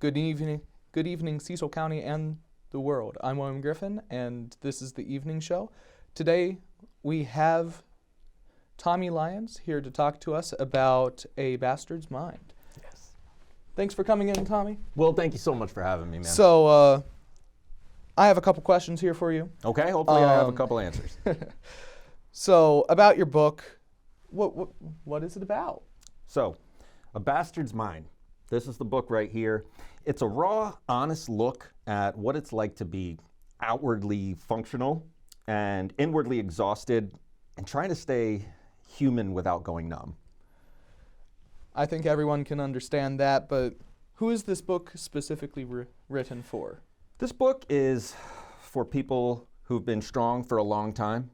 Good evening, Cecil County and the world. I'm William Griffin, and this is the evening show. Today we have Tommy Lyons here to talk to us about A Bastard's Mind. Yes. Thanks for coming in, Tommy. Well, thank you so much for having me, man. So, I have a couple questions here for you. Okay, hopefully I have a couple answers. So, about your book, what is it about? So, A Bastard's Mind. This is the book right here. It's a raw, honest look at what it's like to be outwardly functional and inwardly exhausted and trying to stay human without going numb. I think everyone can understand that, but who is this book specifically written for? This book is for people who've been strong for a long time.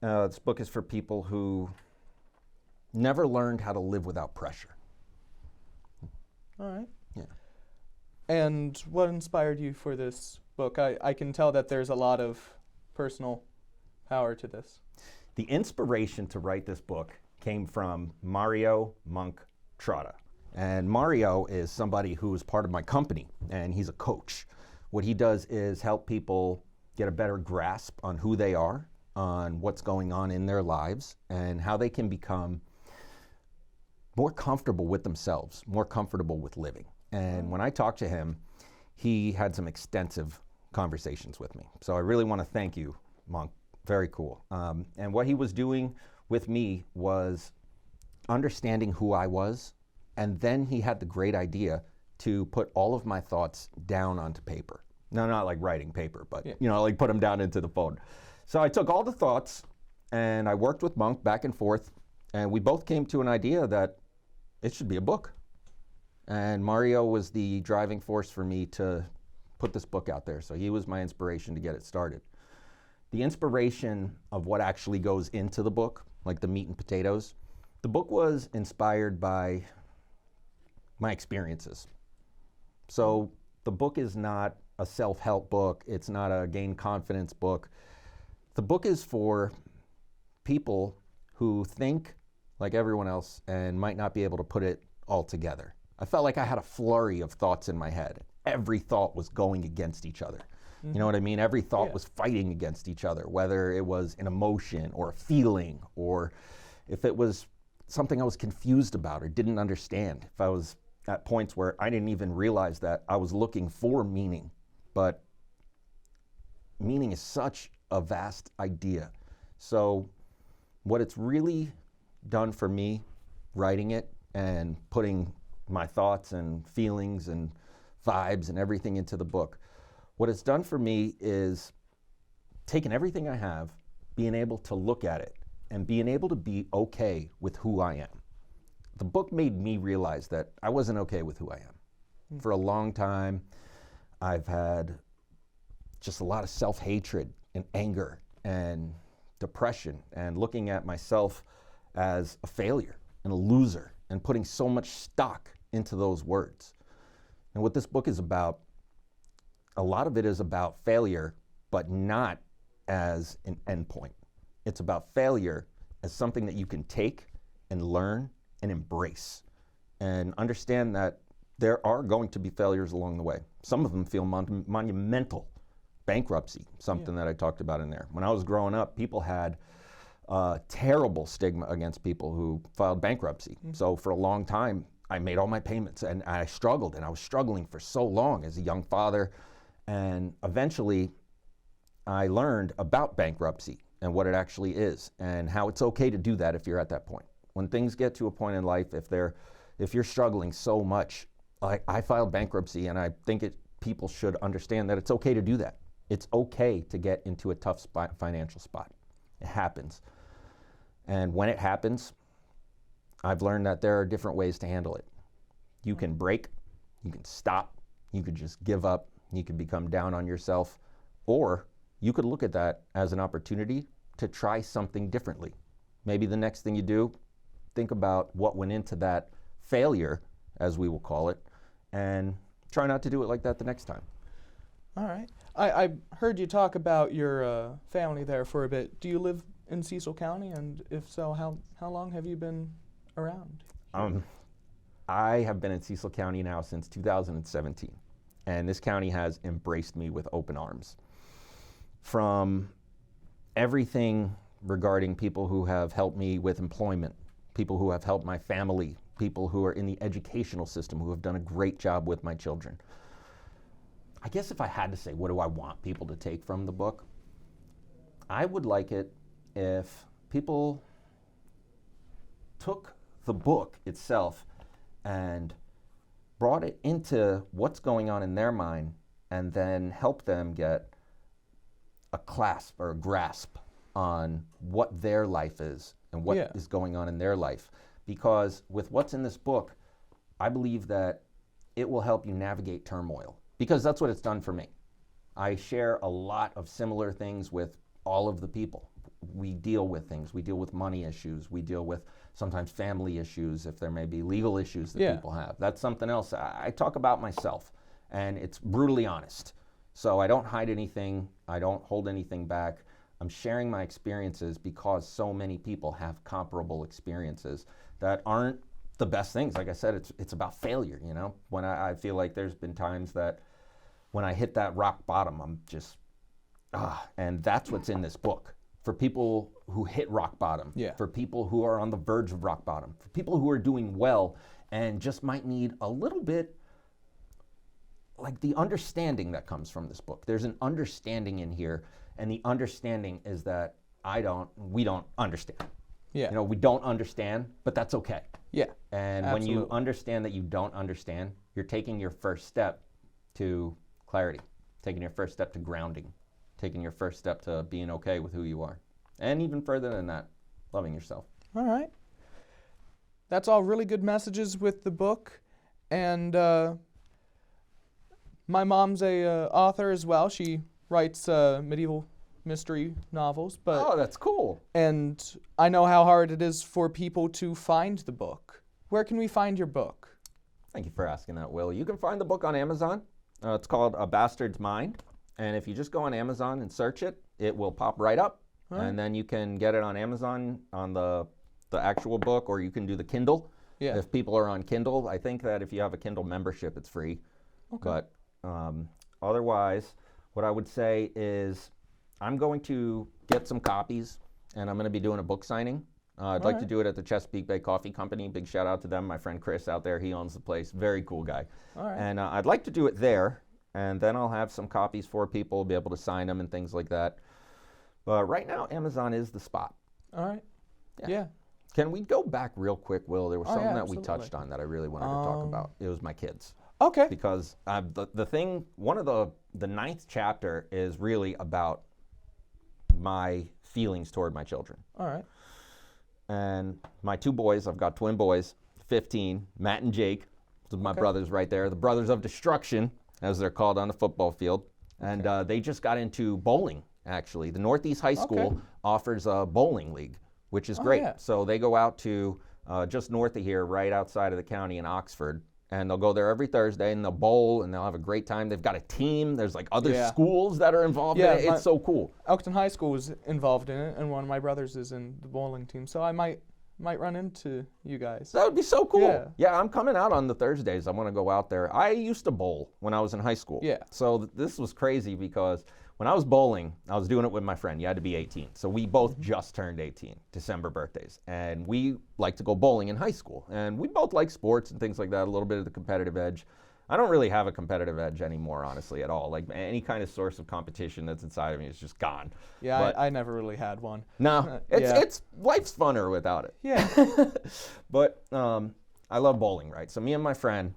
This book is for people who never learned how to live without pressure. All right. Yeah. And what inspired you for this book? I can tell that there's a lot of personal power to this. The inspiration to write this book came from Mario Monk Trotta. And Mario is somebody who is part of my company, and he's a coach. What he does is help people get a better grasp on who they are, on what's going on in their lives, and how they can become more comfortable with themselves, more comfortable with living. And when I talked to him, he had some extensive conversations with me. So I really want to thank you, Monk. Very cool. And what he was doing with me was understanding who I was, and then he had the great idea to put all of my thoughts down onto paper. No, not like writing paper, but like put them down into the phone. So I took all the thoughts and I worked with Monk back and forth, and we both came to an idea that it should be a book. And Mario was the driving force for me to put this book out there. So he was my inspiration to get it started. The inspiration of what actually goes into the book, like the meat and potatoes, the book was inspired by my experiences. So the book is not a self-help book. It's not a gain confidence book. The book is for people who think like everyone else and might not be able to put it all together. I felt like I had a flurry of thoughts in my head. Every thought was going against each other. Mm-hmm. You know what I mean? Every thought was fighting against each other, whether it was an emotion or a feeling, or if it was something I was confused about or didn't understand. If I was at points where I didn't even realize that I was looking for meaning. But meaning is such a vast idea. So what it's really done for me, writing it and putting my thoughts and feelings and vibes and everything into the book, what it's done for me is taking everything I have, being able to look at it and being able to be okay with who I am. The book made me realize that I wasn't okay with who I am. For a long time, I've had just a lot of self-hatred and anger and depression and looking at myself as a failure and a loser and putting so much stock into those words. And what this book is about, a lot of it is about failure, but not as an endpoint. It's about failure as something that you can take and learn and embrace and understand that there are going to be failures along the way. Some of them feel monumental. Bankruptcy, something that I talked about in there. When I was growing up, people had terrible stigma against people who filed bankruptcy. Mm-hmm. So for a long time, I made all my payments and I struggled, and I was struggling for so long as a young father. And eventually, I learned about bankruptcy and what it actually is and how it's okay to do that if you're at that point. When things get to a point in life, if you're struggling so much, I filed bankruptcy, and I think people should understand that it's okay to do that. It's okay to get into a tough financial spot. It happens. And when it happens, I've learned that there are different ways to handle it. You can break, you can stop, you could just give up, you could become down on yourself, or you could look at that as an opportunity to try something differently. Maybe the next thing you do, think about what went into that failure, as we will call it, and try not to do it like that the next time. All right. I heard you talk about your family there for a bit. Do you live in Cecil County? And if so, how long have you been around? I have been in Cecil County now since 2017, and this county has embraced me with open arms. From everything regarding people who have helped me with employment, people who have helped my family, people who are in the educational system who have done a great job with my children. I guess if I had to say, what do I want people to take from the book? I would like it if people took the book itself and brought it into what's going on in their mind and then help them get a clasp or a grasp on what their life is and what is going on in their life. Because with what's in this book, I believe that it will help you navigate turmoil, because that's what it's done for me. I share a lot of similar things with all of the people. We deal with things. We deal with money issues. We deal with sometimes family issues, if there may be legal issues that people have. That's something else. I talk about myself, and it's brutally honest. So I don't hide anything. I don't hold anything back. I'm sharing my experiences because so many people have comparable experiences that aren't the best things. Like I said, it's about failure, you know? When I feel like there's been times that when I hit that rock bottom, I'm just, and that's what's in this book. For people who hit rock bottom, for people who are on the verge of rock bottom, for people who are doing well and just might need a little bit, like the understanding that comes from this book. There's an understanding in here, and the understanding is that we don't understand. Yeah. You know, we don't understand, but that's okay. Yeah. And when you understand that you don't understand, you're taking your first step to clarity, taking your first step to grounding, taking your first step to being okay with who you are. And even further than that, loving yourself. All right. That's all really good messages with the book. And my mom's a author as well. She writes medieval mystery novels. Oh, that's cool. And I know how hard it is for people to find the book. Where can we find your book? Thank you for asking that, Will. You can find the book on Amazon. It's called A Bastard's Mind. And if you just go on Amazon and search it, it will pop right up. Right. And then you can get it on Amazon on the actual book, or you can do the Kindle. Yeah. If people are on Kindle, I think that if you have a Kindle membership, it's free. Okay. But otherwise, what I would say is I'm going to get some copies, and I'm going to be doing a book signing. I'd like to do it at the Chesapeake Bay Coffee Company. Big shout out to them. My friend Chris out there, he owns the place. Very cool guy. All right. And I'd like to do it there. And then I'll have some copies for people, be able to sign them and things like that. But right now, Amazon is the spot. All right. Yeah. Can we go back real quick, Will? There was something that we touched on that I really wanted to talk about. It was my kids. Okay. Because the thing, one of the 9th chapter is really about my feelings toward my children. All right. And my 2 boys, I've got twin boys, 15, Matt and Jake. Those are my brothers right there. The Brothers of Destruction, as they're called on the football field. And they just got into bowling, actually. The Northeast High School offers a bowling league, which is great. Yeah. So they go out to just north of here, right outside of the county in Oxford. And they'll go there every Thursday, and they'll bowl, and they'll have a great time. They've got a team. There's like other schools that are involved in it. It's so cool. Elkton High School is involved in it, and one of my brothers is in the bowling team. So I might run into you guys. That would be so cool. Yeah, I'm coming out on the Thursdays. I want to go out there. I used to bowl when I was in high school. Yeah. So this was crazy because when I was bowling, I was doing it with my friend. You had to be 18. So we both just turned 18, December birthdays. And we like to go bowling in high school. And we both like sports and things like that, a little bit of the competitive edge. I don't really have a competitive edge anymore, honestly, at all. Like any kind of source of competition that's inside of me is just gone. Yeah, but I never really had one. No, it's life's funner without it. Yeah. But I love bowling, right? So me and my friend,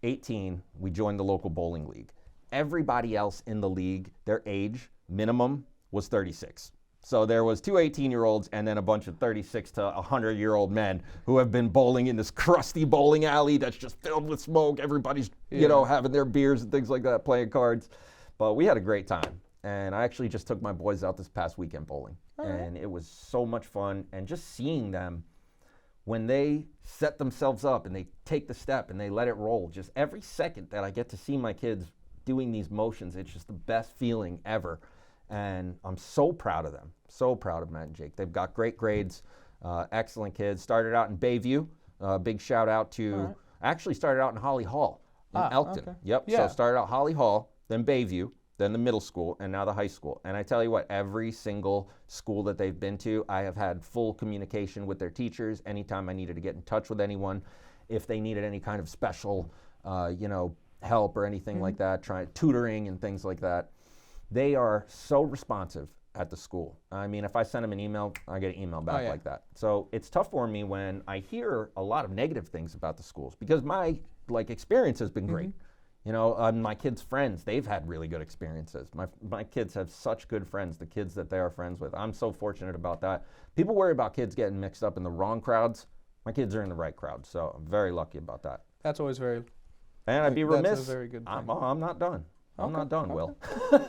18, we joined the local bowling league. Everybody else in the league, their age minimum was 36. So there was 2 18-year-olds and then a bunch of 36 to 100-year-old men who have been bowling in this crusty bowling alley that's just filled with smoke. Everybody's, having their beers and things like that, playing cards. But we had a great time. And I actually just took my boys out this past weekend bowling. And it was so much fun. And just seeing them when they set themselves up and they take the step and they let it roll, just every second that I get to see my kids doing these motions, it's just the best feeling ever. And I'm so proud of them. So proud of Matt and Jake. They've got great grades, excellent kids. Started out in Bayview. Big shout out to I actually started out in Holly Hall in Elkton. Okay. Yep. Yeah. So started out Holly Hall, then Bayview, then the middle school, and now the high school. And I tell you what, every single school that they've been to, I have had full communication with their teachers. Anytime I needed to get in touch with anyone, if they needed any kind of special, help or anything like that, tutoring and things like that, they are so responsive at the school. I mean, if I send them an email, I get an email back like that. So it's tough for me when I hear a lot of negative things about the schools, because my experience has been great. My kids' friends, they've had really good experiences. My kids have such good friends, the kids that they are friends with. I'm so fortunate about that. People worry about kids getting mixed up in the wrong crowds. My kids are in the right crowd, so I'm very lucky about that. That's always very. And I'd be remiss. That's a very good thing. I'm not done. I'm not done, Will.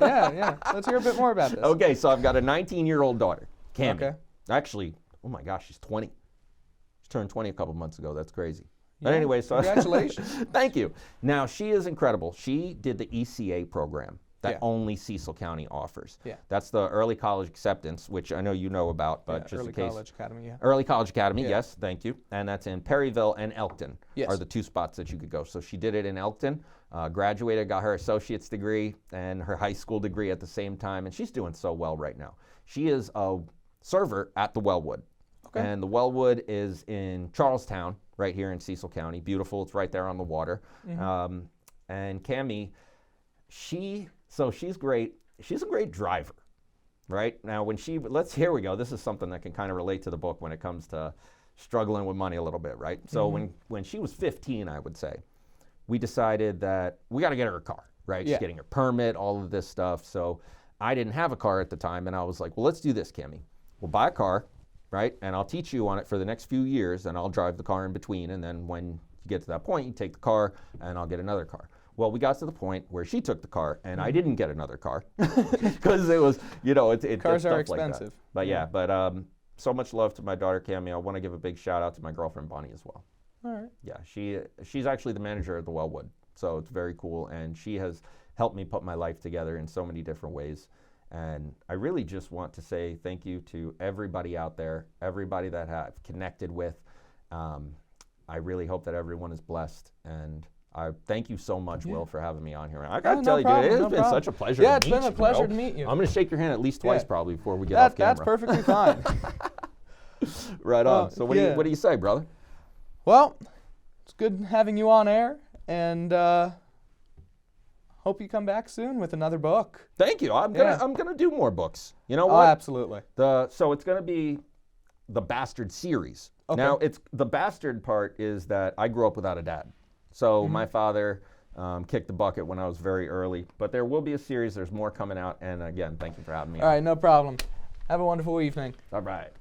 Yeah. Let's hear a bit more about this. Okay, so I've got a 19-year-old daughter, Cammie. Okay. Actually, oh my gosh, she's 20. She turned 20 a couple months ago. That's crazy. But anyway, so congratulations. Thank you. Now, she is incredible. She did the ECA program that only Cecil County offers. Yeah. That's the early college acceptance, which I know you know about, but just in case. Early College Academy, Early College Academy, yes, thank you. And that's in Perryville and Elkton are the two spots that you could go. So she did it in Elkton, graduated, got her associate's degree and her high school degree at the same time, and she's doing so well right now. She is a server at the Wellwood. Okay. And the Wellwood is in Charlestown, right here in Cecil County. Beautiful, it's right there on the water. And Cammie, she's great. She's a great driver, right? Now, here we go. This is something that can kind of relate to the book when it comes to struggling with money a little bit, right? So when she was 15, I would say, we decided that we got to get her a car, right? She's getting her permit, all of this stuff. So I didn't have a car at the time, and I was like, well, let's do this, Cammie. We'll buy a car, right? And I'll teach you on it for the next few years, and I'll drive the car in between. And then when you get to that point, you take the car, and I'll get another car. Well, we got to the point where she took the car, and I didn't get another car because it was, cars are expensive. Like that. But so much love to my daughter Cammie. I want to give a big shout out to my girlfriend Bonnie as well. All right. Yeah, she's actually the manager at the Wellwood, so it's very cool, and she has helped me put my life together in so many different ways. And I really just want to say thank you to everybody out there, everybody that I've connected with. I really hope that everyone is blessed, and I thank you so much, Will, for having me on here. I got to tell you, dude, it has been such a pleasure to meet you. Yeah, it's been a pleasure to meet you. I'm going to shake your hand at least twice probably before we get off camera. That's perfectly fine. Right on. So what do you say, brother? Well, it's good having you on air, and hope you come back soon with another book. Thank you. I'm gonna do more books. You know what? Oh, absolutely. So it's gonna be the Bastard series. Okay. Now the bastard part is that I grew up without a dad. So my father kicked the bucket when I was very early. But there will be a series. There's more coming out. And again, thank you for having me. All right, no problem. Have a wonderful evening. All right.